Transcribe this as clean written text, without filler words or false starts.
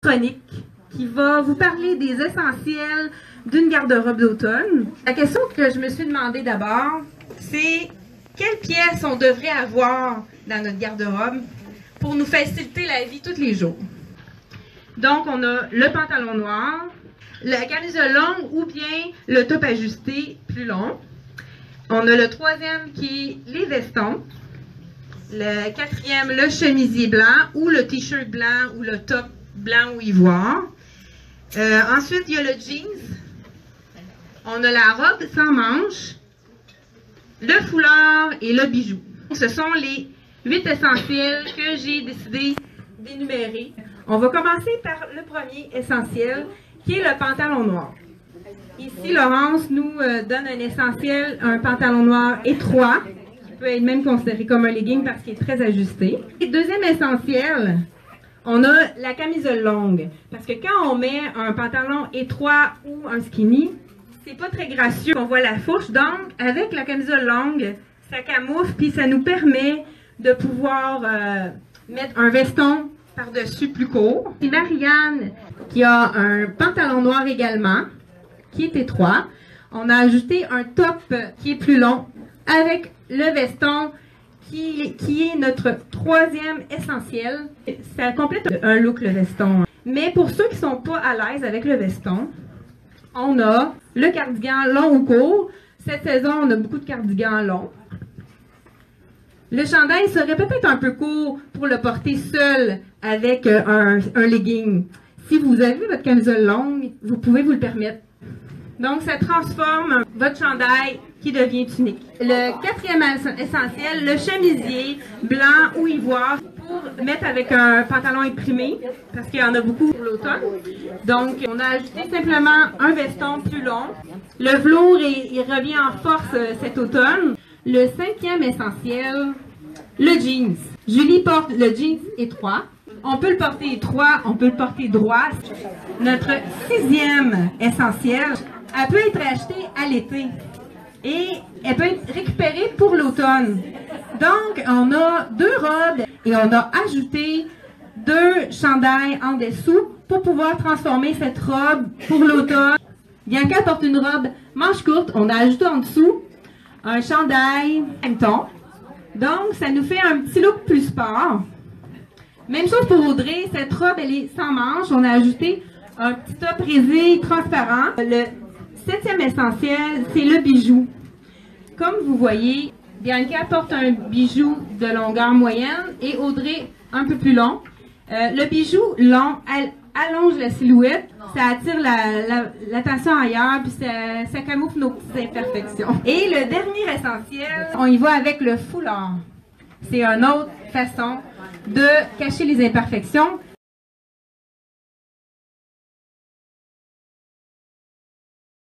chronique qui va vous parler des essentiels d'une garde-robe d'automne. La question que je me suis demandé d'abord, c'est quelles pièces on devrait avoir dans notre garde-robe pour nous faciliter la vie tous les jours. Donc, on a le pantalon noir, la camisole longue ou bien le top ajusté plus long. On a le troisième qui est les vestons. Le quatrième, le chemisier blanc ou le t-shirt blanc ou le top blanc ou ivoire. Ensuite, il y a le jeans. On a la robe sans manches, le foulard et le bijou. Ce sont les 8 essentiels que j'ai décidé d'énumérer. On va commencer par le premier essentiel, qui est le pantalon noir. Ici, Laurence nous donne un essentiel, un pantalon noir étroit, qui peut être même considéré comme un legging parce qu'il est très ajusté. Et deuxième essentiel, on a la camisole longue. Parce que quand on met un pantalon étroit ou un skinny, c'est pas très gracieux, on voit la fourche. Donc, avec la camisole longue, ça camoufle, puis ça nous permet de pouvoir mettre un veston par-dessus plus court. C'est Marianne qui a un pantalon noir également, qui est étroit. On a ajouté un top qui est plus long avec le veston qui est notre troisième essentiel. Ça complète un look, le veston. Mais pour ceux qui ne sont pas à l'aise avec le veston, on a le cardigan long ou court. Cette saison, on a beaucoup de cardigans longs. Le chandail serait peut-être un peu court pour le porter seul avec un legging. Si vous avez votre camisole longue, vous pouvez vous le permettre. Donc, ça transforme votre chandail qui devient tunique. Le quatrième essentiel, le chemisier blanc ou ivoire pour mettre avec un pantalon imprimé, parce qu'il y en a beaucoup pour l'automne. Donc, on a ajouté simplement un veston plus long. Le velours, il revient en force cet automne. Le cinquième essentiel, le jeans. Julie porte le jeans étroit. On peut le porter étroit, on peut le porter droit. Notre sixième essentiel, elle peut être achetée à l'été et elle peut être récupérée pour l'automne. Donc, on a 2 robes et on a ajouté 2 chandails en dessous pour pouvoir transformer cette robe pour l'automne. Bianca porte une robe manche courte, on a ajouté en dessous un chandail même ton. Donc, ça nous fait un petit look plus sport. Même chose pour Audrey, cette robe, elle est sans manches. On a ajouté un petit top brisé transparent. Le 7e essentiel, c'est le bijou. Comme vous voyez, Bianca porte un bijou de longueur moyenne et Audrey un peu plus long. Le bijou long, elle allonge la silhouette, ça attire l'attention ailleurs, puis ça camoufle nos petites imperfections. Et le dernier essentiel, on y va avec le foulard. C'est une autre façon de cacher les imperfections.